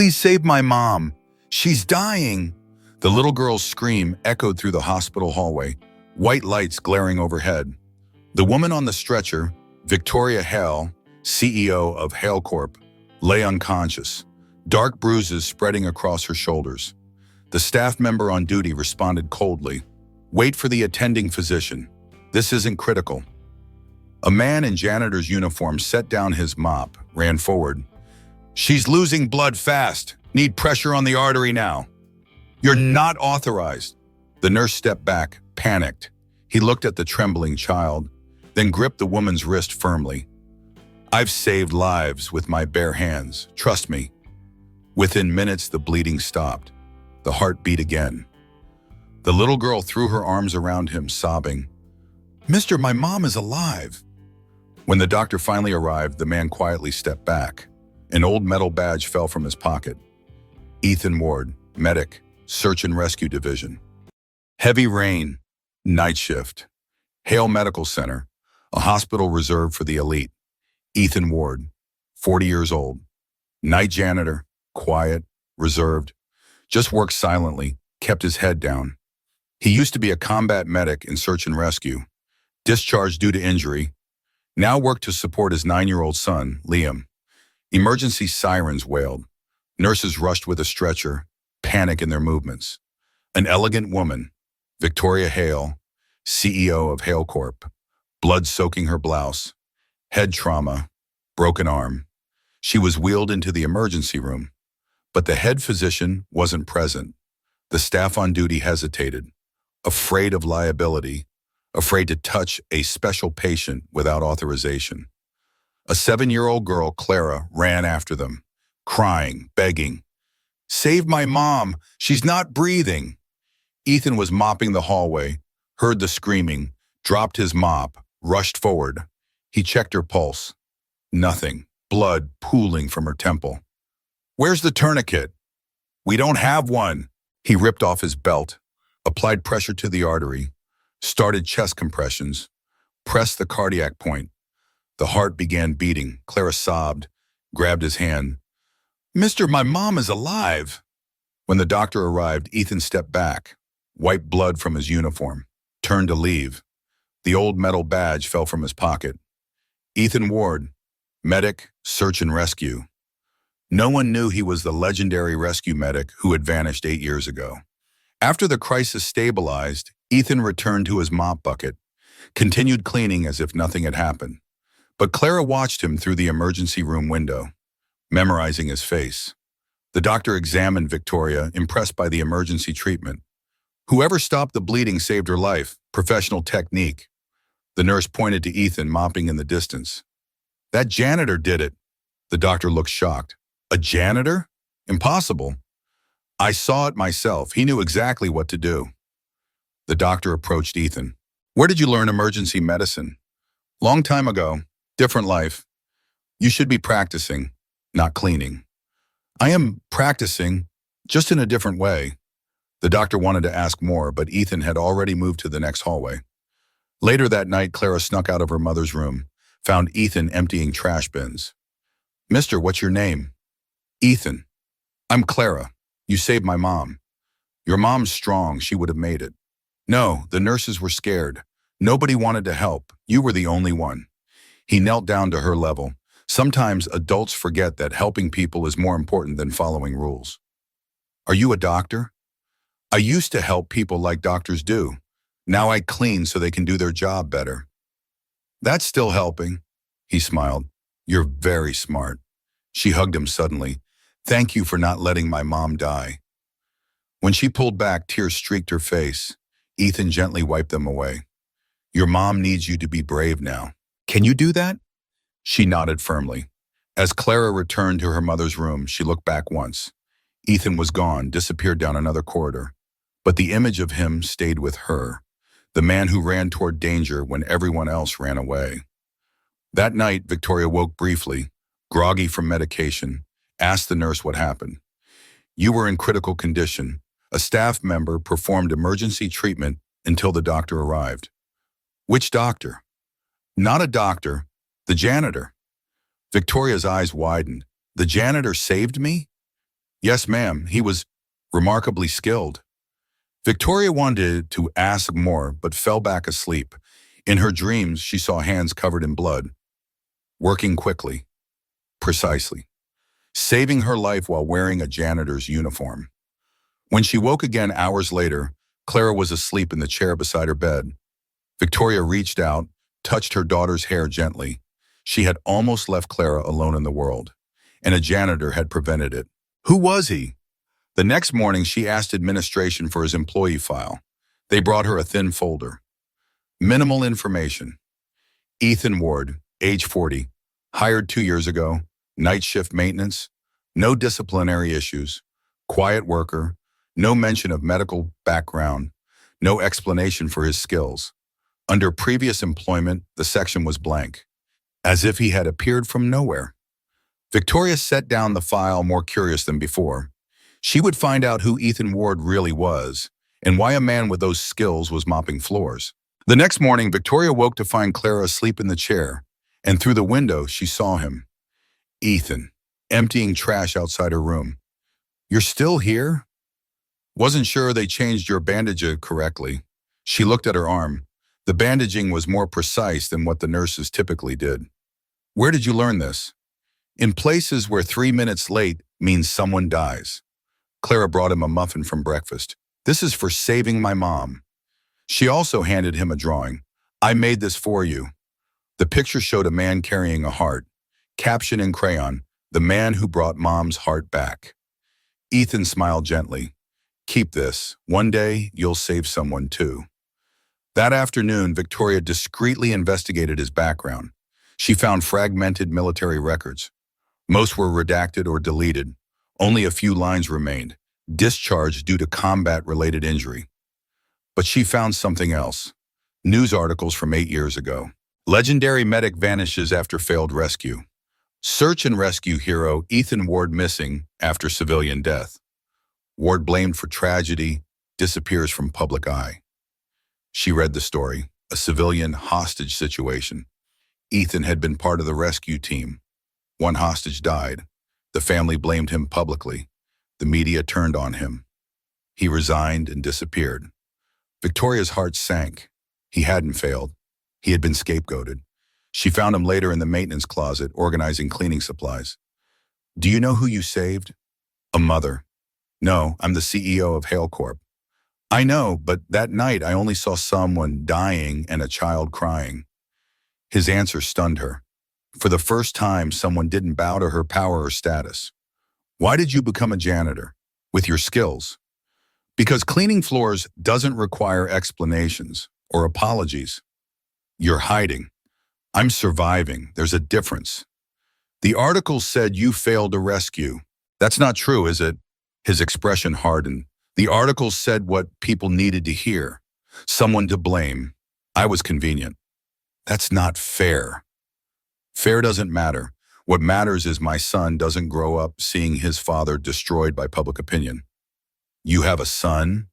Please save my mom. She's dying. The little girl's scream echoed through the hospital hallway, white lights glaring overhead. The woman on the stretcher, Victoria Hale, CEO of Hale Corp., lay unconscious, dark bruises spreading across her shoulders. The staff member on duty responded coldly, "Wait for the attending physician. This isn't critical." A man in janitor's uniform set down his mop, ran forward. "She's losing blood fast. Need pressure on the artery now." "You're not authorized." The nurse stepped back, panicked. He looked at the trembling child, then gripped the woman's wrist firmly. "I've saved lives with my bare hands. Trust me." Within minutes, the bleeding stopped. The heart beat again. The little girl threw her arms around him, sobbing, "Mister, my mom is alive." When the doctor finally arrived, the man quietly stepped back. An old metal badge fell from his pocket. Ethan Ward, medic, Search and Rescue Division. Heavy rain, night shift. Hale Medical Center, a hospital reserved for the elite. Ethan Ward, 40 years old. Night janitor, quiet, reserved. Just worked silently, kept his head down. He used to be a combat medic in search and rescue. Discharged due to injury. Now worked to support his 9-year-old son, Liam. Emergency sirens wailed. Nurses rushed with a stretcher, panic in their movements. An elegant woman, Victoria Hale, CEO of Hale Corp., blood soaking her blouse, head trauma, broken arm. She was wheeled into the emergency room, but the head physician wasn't present. The staff on duty hesitated, afraid of liability, afraid to touch a special patient without authorization. A 7-year-old girl, Clara, ran after them, crying, begging, "Save my mom, she's not breathing." Ethan was mopping the hallway, heard the screaming, dropped his mop, rushed forward. He checked her pulse. Nothing, blood pooling from her temple. "Where's the tourniquet?" "We don't have one." He ripped off his belt, applied pressure to the artery, started chest compressions, pressed the cardiac point. The heart began beating. Clara sobbed, grabbed his hand. "Mister, my mom is alive." When the doctor arrived, Ethan stepped back, wiped blood from his uniform, turned to leave. The old metal badge fell from his pocket. Ethan Ward, medic, search and rescue. No one knew he was the legendary rescue medic who had vanished 8 years ago. After the crisis stabilized, Ethan returned to his mop bucket, continued cleaning as if nothing had happened. But Clara watched him through the emergency room window, memorizing his face. The doctor examined Victoria, impressed by the emergency treatment. "Whoever stopped the bleeding saved her life. Professional technique." The nurse pointed to Ethan mopping in the distance. "That janitor did it." The doctor looked shocked. "A janitor? Impossible." "I saw it myself. He knew exactly what to do." The doctor approached Ethan. "Where did you learn emergency medicine?" "Long time ago. Different life. You should be practicing, not cleaning." "I am practicing, just in a different way." The doctor wanted to ask more, but Ethan had already moved to the next hallway. Later that night, Clara snuck out of her mother's room, found Ethan emptying trash bins. "Mister, what's your name?" "Ethan." "I'm Clara. You saved my mom." "Your mom's strong. She would have made it." "No, the nurses were scared. Nobody wanted to help. You were the only one." He knelt down to her level. Sometimes adults forget that helping people is more important than following rules. "Are you a doctor?" "I used to help people like doctors do. Now I clean so they can do their job better." "That's still helping." He smiled. "You're very smart." She hugged him suddenly. "Thank you for not letting my mom die." When she pulled back, tears streaked her face. Ethan gently wiped them away. "Your mom needs you to be brave now. Can you do that?" She nodded firmly. As Clara returned to her mother's room, she looked back once. Ethan was gone, disappeared down another corridor. But the image of him stayed with her, the man who ran toward danger when everyone else ran away. That night, Victoria woke briefly, groggy from medication, asked the nurse what happened. "You were in critical condition. A staff member performed emergency treatment until the doctor arrived." "Which doctor?" "Not a doctor. The janitor." Victoria's eyes widened. "The janitor saved me?" Yes, ma'am, he was remarkably skilled. Victoria wanted to ask more, but fell back asleep. In her dreams, she saw hands covered in blood, working quickly, precisely, saving her life while wearing a janitor's uniform. When she woke again hours later, Clara was asleep in the chair beside her bed. Victoria reached out, touched her daughter's hair gently. She had almost left Clara alone in the world, and a janitor had prevented it. Who was he? The next morning, she asked administration for his employee file. They brought her a thin folder. Minimal information. Ethan Ward, age 40, hired 2 years ago, night shift maintenance, no disciplinary issues, quiet worker, no mention of medical background, no explanation for his skills. Under previous employment, the section was blank, as if he had appeared from nowhere. Victoria set down the file more curious than before. She would find out who Ethan Ward really was and why a man with those skills was mopping floors. The next morning, Victoria woke to find Clara asleep in the chair, and through the window, she saw him. Ethan, emptying trash outside her room. You're still here? Wasn't sure they changed your bandage correctly. She looked at her arm. The bandaging was more precise than what the nurses typically did. Where did you learn this? In places where 3 minutes late means someone dies. Clara brought him a muffin from breakfast. This is for saving my mom. She also handed him a drawing. I made this for you. The picture showed a man carrying a heart. Caption in crayon, the man who brought mom's heart back. Ethan smiled gently. Keep this. One day, you'll save someone too. That afternoon, Victoria discreetly investigated his background. She found fragmented military records. Most were redacted or deleted. Only a few lines remained, discharged due to combat-related injury. But she found something else. News articles from 8 years ago. Legendary medic vanishes after failed rescue. Search and rescue hero Ethan Ward missing after civilian death. Ward blamed for tragedy, disappears from public eye. She read the story, a civilian hostage situation. Ethan had been part of the rescue team. One hostage died. The family blamed him publicly. The media turned on him. He resigned and disappeared. Victoria's heart sank. He hadn't failed. He had been scapegoated. She found him later in the maintenance closet, organizing cleaning supplies. Do you know who you saved? A mother. No, I'm the CEO of Hale Corp. I know, but that night I only saw someone dying and a child crying. His answer stunned her. For the first time, someone didn't bow to her power or status. Why did you become a janitor? With your skills. Because cleaning floors doesn't require explanations or apologies. You're hiding. I'm surviving. There's a difference. The article said you failed to rescue. That's not true, is it? His expression hardened. The article said what people needed to hear. Someone to blame. I was convenient. That's not fair. Fair doesn't matter. What matters is my son doesn't grow up seeing his father destroyed by public opinion. You have a son?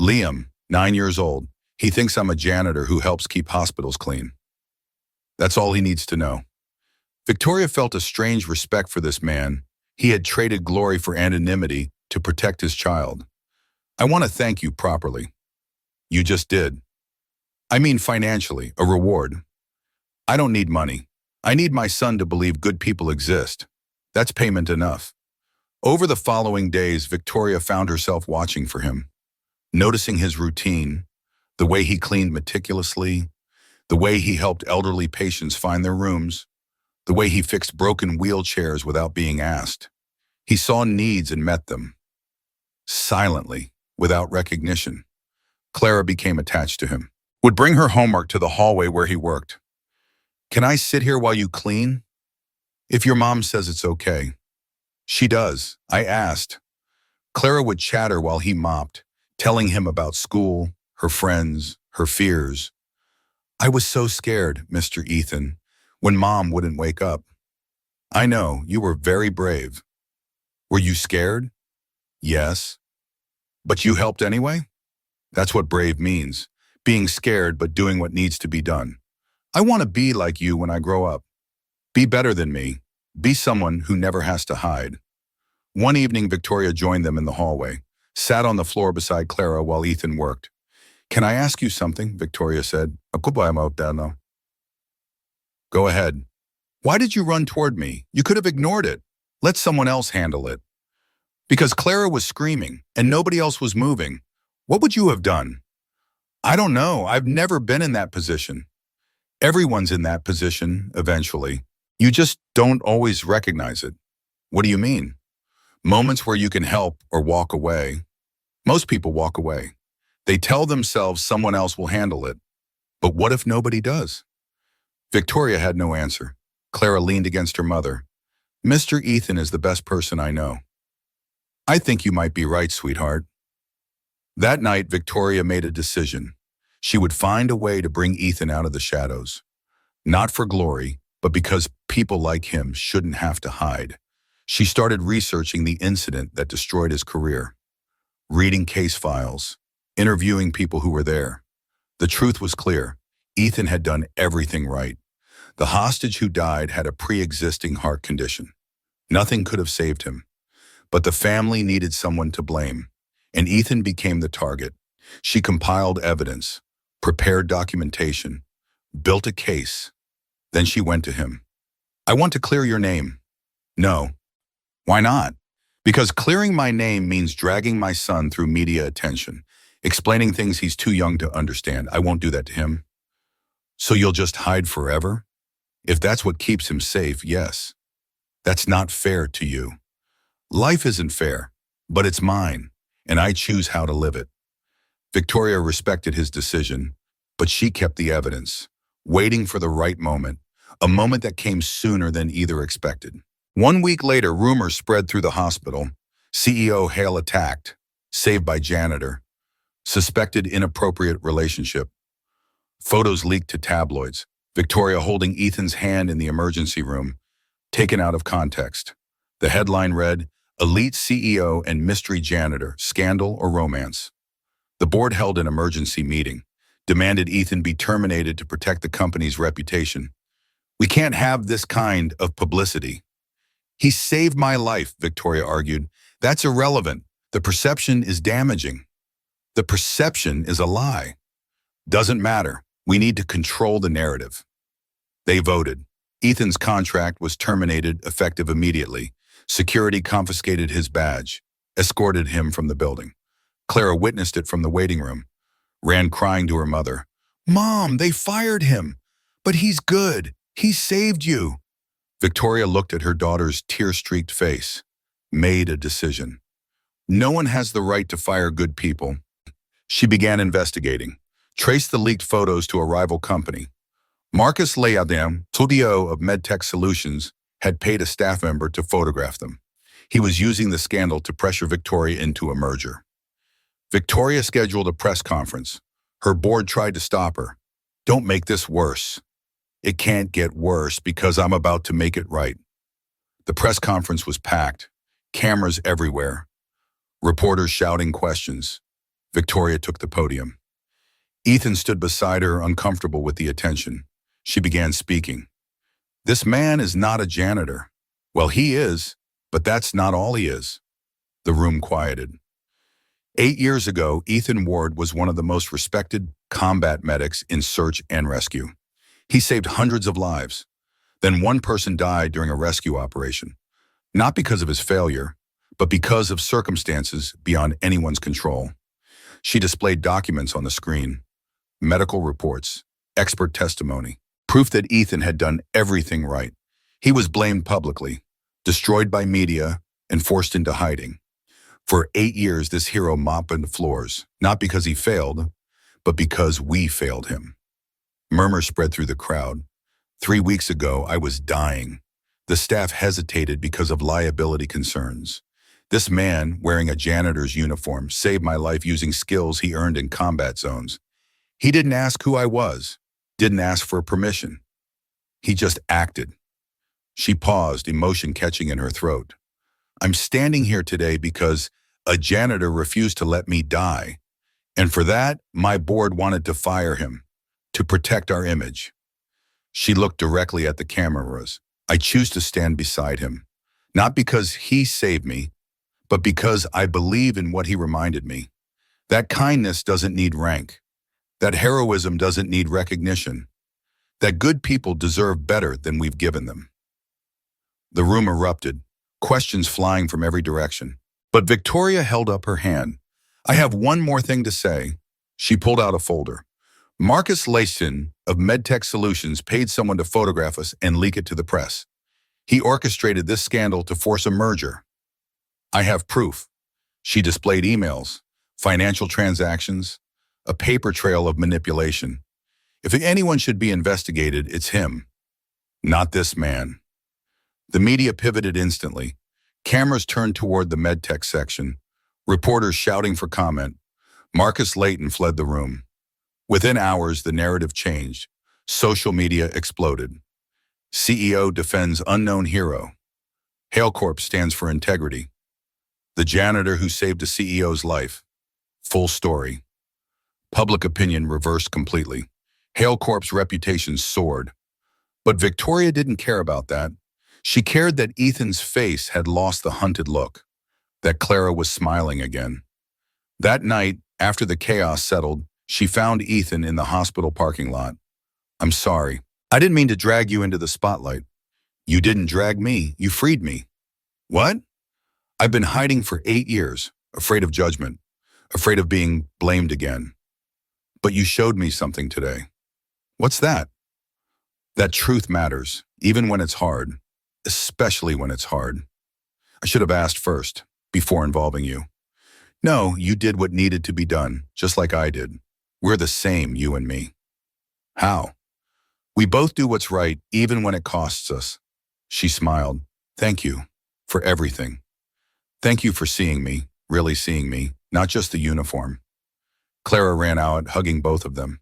Liam, 9 years old. He thinks I'm a janitor who helps keep hospitals clean. That's all he needs to know. Victoria felt a strange respect for this man. He had traded glory for anonymity to protect his child. I want to thank you properly. You just did. I mean financially, a reward. I don't need money. I need my son to believe good people exist. That's payment enough. Over the following days, Victoria found herself watching for him, noticing his routine, the way he cleaned meticulously, the way he helped elderly patients find their rooms, the way he fixed broken wheelchairs without being asked. He saw needs and met them. Silently, without recognition. Clara became attached to him. Would bring her homework to the hallway where he worked. Can I sit here while you clean? If your mom says it's okay. She does. I asked. Clara would chatter while he mopped, telling him about school, her friends, her fears. I was so scared, Mr. Ethan, when Mom wouldn't wake up. I know, you were very brave. Were you scared? Yes. But you helped anyway? That's what brave means. Being scared but doing what needs to be done. I want to be like you when I grow up. Be better than me. Be someone who never has to hide. One evening, Victoria joined them in the hallway, sat on the floor beside Clara while Ethan worked. "Can I ask you something?" Victoria said. "Ako ba mo no?" "Go ahead." "Why did you run toward me? You could have ignored it. Let someone else handle it." "Because Clara was screaming and nobody else was moving. What would you have done?" "I don't know. I've never been in that position." "Everyone's in that position, eventually. You just don't always recognize it." "What do you mean?" "Moments where you can help or walk away." Most people walk away. They tell themselves someone else will handle it. But what if nobody does? Victoria had no answer. Clara leaned against her mother. "Mr. Ethan is the best person I know." "I think you might be right, sweetheart." That night, Victoria made a decision. She would find a way to bring Ethan out of the shadows. Not for glory, but because people like him shouldn't have to hide. She started researching the incident that destroyed his career, reading case files, interviewing people who were there. The truth was clear. Ethan had done everything right. The hostage who died had a pre-existing heart condition. Nothing could have saved him. But the family needed someone to blame, and Ethan became the target. She compiled evidence, prepared documentation, built a case. Then she went to him. "I want to clear your name." "No." "Why not?" "Because clearing my name means dragging my son through media attention, explaining things he's too young to understand. I won't do that to him." "So you'll just hide forever?" "If that's what keeps him safe, yes." "That's not fair to you." "Life isn't fair, but it's mine, and I choose how to live it." Victoria respected his decision, but she kept the evidence, waiting for the right moment, a moment that came sooner than either expected. 1 week later, rumors spread through the hospital. CEO Hale attacked, saved by Janitor, suspected inappropriate relationship. Photos leaked to tabloids. Victoria holding Ethan's hand in the emergency room, taken out of context. The headline read, "Elite CEO and Mystery Janitor, Scandal or Romance." The board held an emergency meeting, demanded Ethan be terminated to protect the company's reputation. "We can't have this kind of publicity." "He saved my life," Victoria argued. "That's irrelevant. The perception is damaging." "The perception is a lie." "Doesn't matter. We need to control the narrative." They voted. Ethan's contract was terminated effective immediately. Security confiscated his badge, escorted him from the building. Clara witnessed it from the waiting room, ran crying to her mother. "Mom, they fired him. But he's good. He saved you." Victoria looked at her daughter's tear-streaked face, made a decision. No one has the right to fire good people. She began investigating, traced the leaked photos to a rival company. Marcus Leadam, studio of MedTech Solutions, had paid a staff member to photograph them. He was using the scandal to pressure Victoria into a merger. Victoria scheduled a press conference. Her board tried to stop her. "Don't make this worse." "It can't get worse because I'm about to make it right." The press conference was packed, cameras everywhere, reporters shouting questions. Victoria took the podium. Ethan stood beside her, uncomfortable with the attention. She began speaking. "This man is not a janitor." "Well, he is, but that's not all he is." The room quieted. 8 years ago, Ethan Ward was one of the most respected combat medics in search and rescue. He saved hundreds of lives. Then one person died during a rescue operation, not because of his failure, but because of circumstances beyond anyone's control. She displayed documents on the screen, medical reports, expert testimony, proof that Ethan had done everything right. He was blamed publicly, destroyed by media, and forced into hiding. For 8 years, this hero mopped the floors, not because he failed, but because we failed him. Murmurs spread through the crowd. 3 weeks ago, I was dying. The staff hesitated because of liability concerns. This man, wearing a janitor's uniform, saved my life using skills he earned in combat zones. He didn't ask who I was, didn't ask for permission. He just acted. She paused, emotion catching in her throat. I'm standing here today because a janitor refused to let me die. And for that, my board wanted to fire him, to protect our image. She looked directly at the cameras. I choose to stand beside him, not because he saved me, but because I believe in what he reminded me. That kindness doesn't need rank. That heroism doesn't need recognition. That good people deserve better than we've given them. The room erupted, questions flying from every direction. But Victoria held up her hand. I have one more thing to say. She pulled out a folder. Marcus Layson of MedTech Solutions paid someone to photograph us and leak it to the press. He orchestrated this scandal to force a merger. I have proof. She displayed emails, financial transactions, a paper trail of manipulation. If anyone should be investigated, it's him, not this man. The media pivoted instantly. Cameras turned toward the MedTech section, reporters shouting for comment. Marcus Layton fled the room. Within hours, the narrative changed. Social media exploded. CEO defends unknown hero. HaleCorp stands for integrity. The janitor who saved a CEO's life. Full story. Public opinion reversed completely. HaleCorp's reputation soared. But Victoria didn't care about that. She cared that Ethan's face had lost the hunted look, that Clara was smiling again. That night, after the chaos settled, she found Ethan in the hospital parking lot. I'm sorry. I didn't mean to drag you into the spotlight. You didn't drag me. You freed me. What? I've been hiding for 8 years, afraid of judgment, afraid of being blamed again. But you showed me something today. What's that? That truth matters, even when it's hard, especially when it's hard. I should have asked first, before involving you. No, you did what needed to be done, just like I did. We're the same, you and me. How? We both do what's right, even when it costs us. She smiled. Thank you for everything. Thank you for seeing me, really seeing me, not just the uniform. Clara ran out, hugging both of them.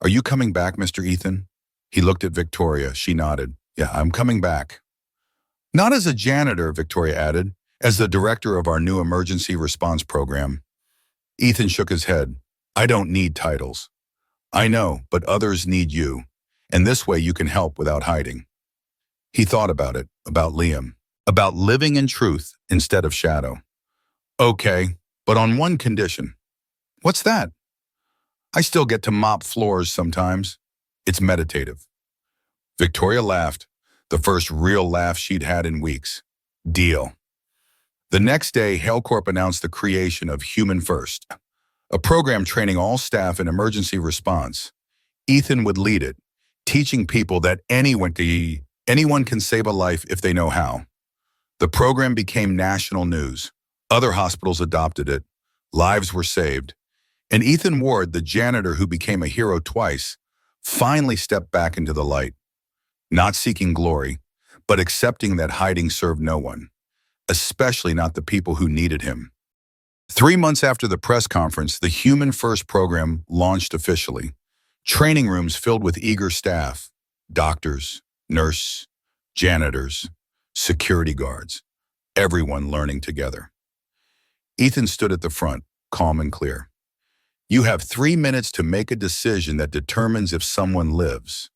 Are you coming back, Mr. Ethan? He looked at Victoria. She nodded. Yeah, I'm coming back. Not as a janitor, Victoria added, as the director of our new emergency response program. Ethan shook his head. I don't need titles. I know, but others need you. And this way you can help without hiding. He thought about it, about Liam, about living in truth instead of shadow. Okay, but on one condition. What's that? I still get to mop floors sometimes. It's meditative. Victoria laughed, the first real laugh she'd had in weeks. Deal. The next day, HaleCorp announced the creation of Human First, a program training all staff in emergency response. Ethan would lead it, teaching people that anyone can save a life if they know how. The program became national news. Other hospitals adopted it. Lives were saved. And Ethan Ward, the janitor who became a hero twice, finally stepped back into the light, not seeking glory, but accepting that hiding served no one, especially not the people who needed him. 3 months after the press conference, the Human First program launched officially. Training rooms filled with eager staff, doctors, nurses, janitors, security guards, everyone learning together. Ethan stood at the front, calm and clear. You have 3 minutes to make a decision that determines if someone lives.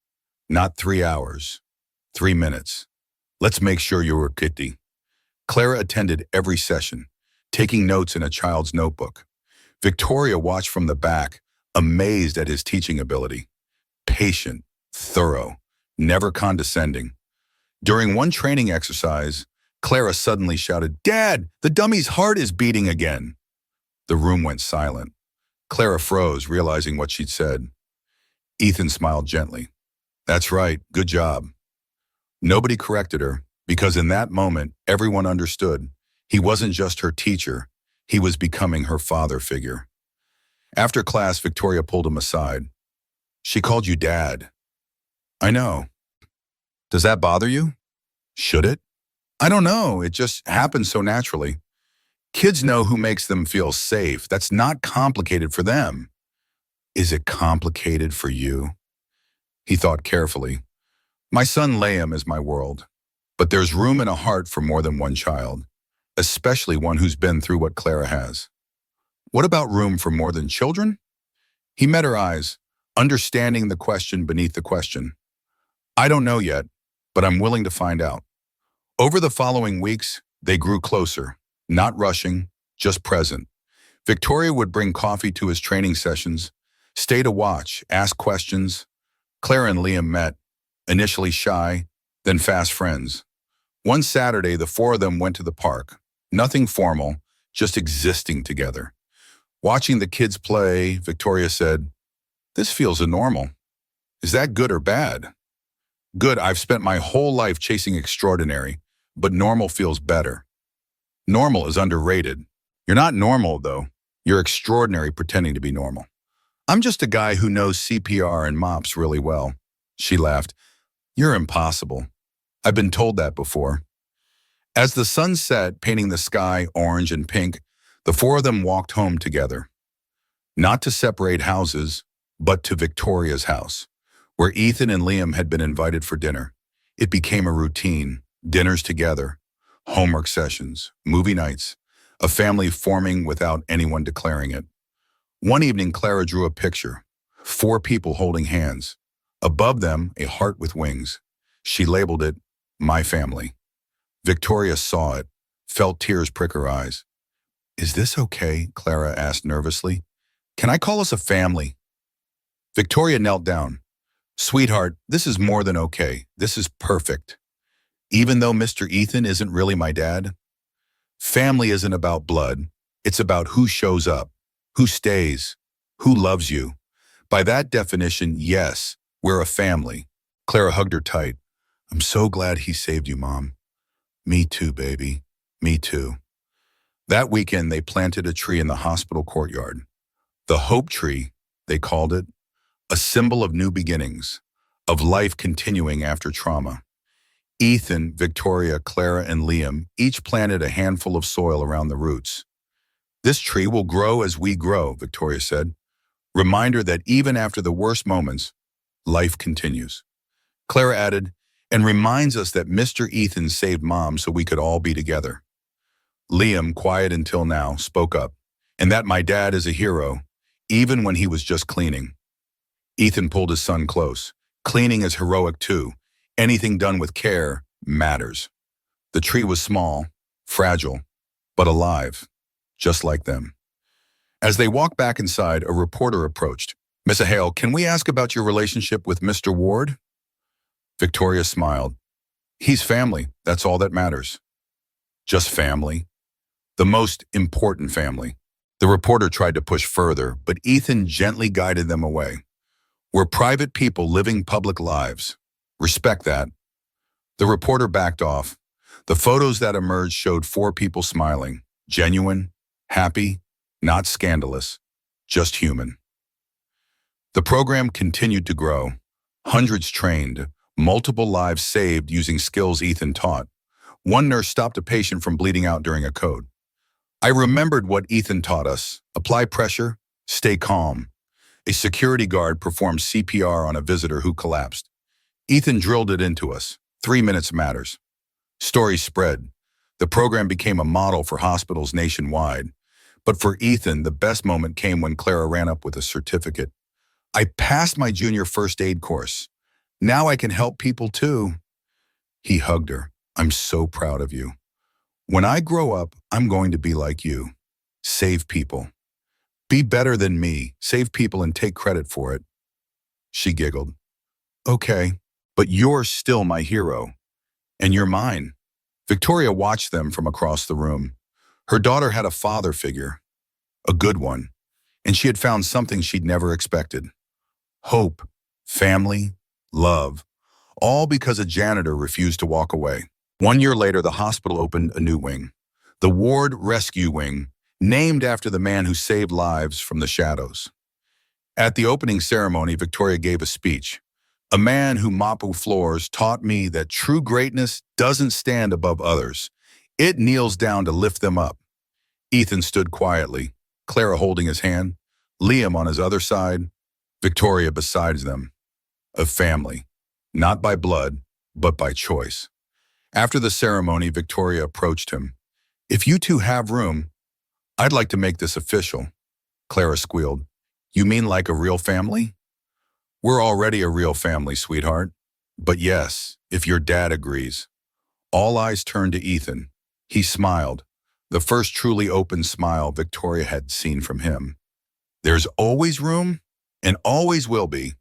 Not 3 hours, 3 minutes. Let's make sure you're kitty. Clara attended every session, taking notes in a child's notebook. Victoria watched from the back, amazed at his teaching ability. Patient, thorough, never condescending. During one training exercise, Clara suddenly shouted, "Dad, the dummy's heart is beating again." The room went silent. Clara froze, realizing what she'd said. Ethan smiled gently. That's right, good job. Nobody corrected her, because in that moment, everyone understood. He wasn't just her teacher, he was becoming her father figure. After class, Victoria pulled him aside. She called you Dad. I know. Does that bother you? Should it? I don't know, it just happens so naturally. Kids know who makes them feel safe. That's not complicated for them. Is it complicated for you? He thought carefully. My son Liam is my world, but there's room in a heart for more than one child, especially one who's been through what Clara has. What about room for more than children? He met her eyes, understanding the question beneath the question. I don't know yet, but I'm willing to find out. Over the following weeks, they grew closer, Not rushing, just present. Victoria would bring coffee to his training sessions, stay to watch, ask questions. Clara and Liam met, initially shy, then fast friends. One Saturday, the four of them went to the park. Nothing formal, just existing together. Watching the kids play, Victoria said, "This feels normal. Is that good or bad?" "Good, I've spent my whole life chasing extraordinary, but normal feels better." Normal is underrated. You're not normal, though. You're extraordinary pretending to be normal. "I'm just a guy who knows CPR and mops really well." She laughed. "You're impossible. I've been told that before." As the sun set, painting the sky orange and pink, the four of them walked home together. Not to separate houses, but to Victoria's house, where Ethan and Liam had been invited for dinner. It became a routine, dinners together, homework sessions, movie nights, a family forming without anyone declaring it. One evening, Clara drew a picture, four people holding hands. Above them, a heart with wings. She labeled it, "My Family." Victoria saw it, felt tears prick her eyes. "Is this okay?" Clara asked nervously. "Can I call us a family?" Victoria knelt down. "Sweetheart, this is more than okay. This is perfect. Even though Mr. Ethan isn't really my dad, family isn't about blood. It's about who shows up, who stays, who loves you. By that definition, yes, we're a family." Clara hugged her tight. "I'm so glad he saved you, Mom." "Me too, baby. Me too." That weekend, they planted a tree in the hospital courtyard. The Hope Tree, they called it, a symbol of new beginnings, of life continuing after trauma. Ethan, Victoria, Clara, and Liam each planted a handful of soil around the roots. "This tree will grow as we grow," Victoria said. Reminder that even after the worst moments, life continues. Clara added, "And reminds us that Mr. Ethan saved Mom so we could all be together." Liam, quiet until now, spoke up, "And that my dad is a hero, even when he was just cleaning." Ethan pulled his son close. "Cleaning is heroic too. Anything done with care matters." The tree was small, fragile, but alive, just like them. As they walked back inside, a reporter approached. "Miss Hale, can we ask about your relationship with Mr. Ward?" Victoria smiled. "He's family, that's all that matters." Just family. The most important family. The reporter tried to push further, but Ethan gently guided them away. "We're private people living public lives. Respect that." The reporter backed off. The photos that emerged showed four people smiling, genuine, happy, not scandalous, just human. The program continued to grow. Hundreds trained, multiple lives saved using skills Ethan taught. One nurse stopped a patient from bleeding out during a code. "I remembered what Ethan taught us. Apply pressure, stay calm." A security guard performed CPR on a visitor who collapsed. Ethan drilled it into us. 3 minutes matters. Stories spread. The program became a model for hospitals nationwide. But for Ethan, the best moment came when Clara ran up with a certificate. "I passed my junior first aid course. Now I can help people too." He hugged her. "I'm so proud of you. When I grow up, I'm going to be like you. Save people. Be better than me. Save people and take credit for it." She giggled. "Okay, but you're still my hero. And you're mine." Victoria watched them from across the room. Her daughter had a father figure, a good one, and she had found something she'd never expected. Hope, family, love, all because a janitor refused to walk away. 1 year later, the hospital opened a new wing, the Ward Rescue Wing, named after the man who saved lives from the shadows. At the opening ceremony, Victoria gave a speech. "A man who mopped floors taught me that true greatness doesn't stand above others. It kneels down to lift them up." Ethan stood quietly, Clara holding his hand, Liam on his other side, Victoria beside them. A family, not by blood, but by choice. After the ceremony, Victoria approached him. "If you two have room, I'd like to make this official." Clara squealed. "You mean like a real family?" "We're already a real family, sweetheart. But yes, if your dad agrees." All eyes turned to Ethan. He smiled. the first truly open smile Victoria had seen from him. There's always room, and always will be.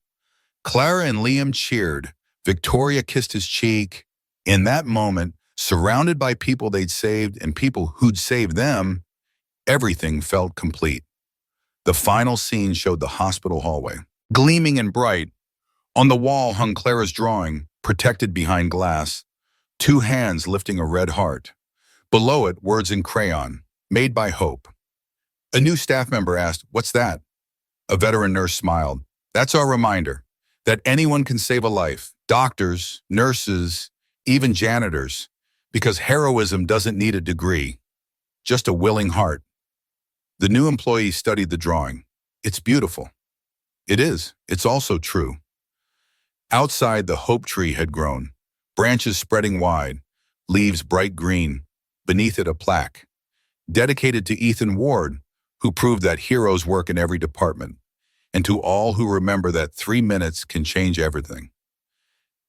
Clara and Liam cheered. Victoria kissed his cheek. In that moment, surrounded by people they'd saved and people who'd saved them, everything felt complete. The final scene showed the hospital hallway, gleaming and bright. On the wall hung Clara's drawing, protected behind glass, two hands lifting a red heart. Below it, words in crayon, made by hope. A new staff member asked, "What's that?" A veteran nurse smiled. "That's our reminder that anyone can save a life. Doctors, nurses, even janitors. Because heroism doesn't need a degree, just a willing heart." The new employee studied the drawing. "It's beautiful." "It is. It's also true." Outside, the hope tree had grown, branches spreading wide, leaves bright green. Beneath it, a plaque, dedicated to Ethan Ward, who proved that heroes work in every department, and to all who remember that 3 minutes can change everything.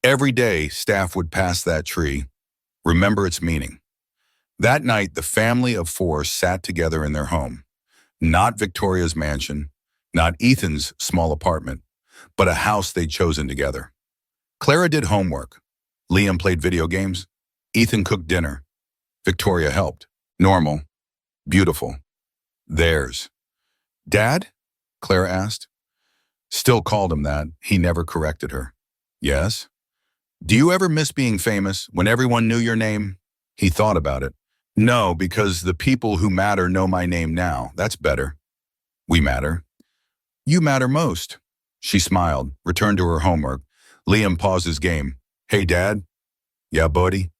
Every day, staff would pass that tree, remember its meaning. That night, the family of four sat together in their home. Not Victoria's mansion, not Ethan's small apartment, but a house they'd chosen together. Clara did homework. Liam played video games. Ethan cooked dinner. Victoria helped. Normal. Beautiful. Theirs. "Dad?" Clara asked. Still called him that. He never corrected her. "Yes?" "Do you ever miss being famous, when everyone knew your name?" He thought about it. "No, because the people who matter know my name now. That's better." "We matter." "You matter most." She smiled, returned to her homework. Liam paused his game. "Hey, Dad?" "Yeah, buddy?"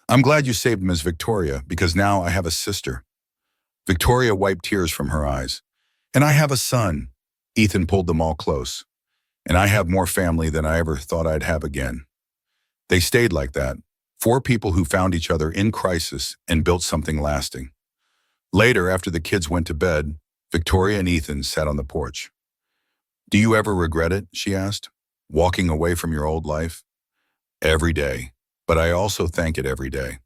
"I'm glad you saved Ms. Victoria, because now I have a sister." Victoria wiped tears from her eyes. "And I have a son." Ethan pulled them all close. "And I have more family than I ever thought I'd have again." They stayed like that, four people who found each other in crisis and built something lasting. Later, after the kids went to bed, Victoria and Ethan sat on the porch. "Do you ever regret it?" she asked. "Walking away from your old life?" "Every day, but I also thank it every day."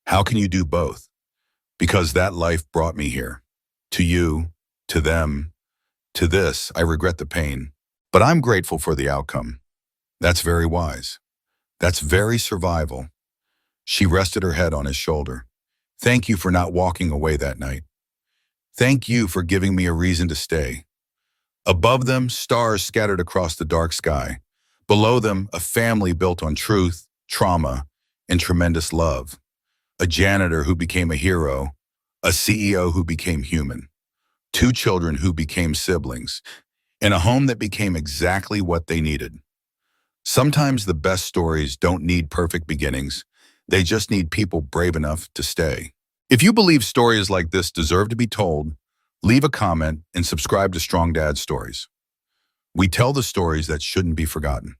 "How can you do both?" "Because that life brought me here. To you, to them, to this. I regret the pain, but I'm grateful for the outcome." "That's very wise. That's very survival." She rested her head on his shoulder. "Thank you for not walking away that night. Thank you for giving me a reason to stay." Above them, stars scattered across the dark sky. Below them, a family built on truth, trauma, and tremendous love. A janitor who became a hero, a CEO who became human, two children who became siblings, and a home that became exactly what they needed. Sometimes the best stories don't need perfect beginnings. They just need people brave enough to stay. If you believe stories like this deserve to be told, leave a comment and subscribe to Strong Dad Stories. We tell the stories that shouldn't be forgotten.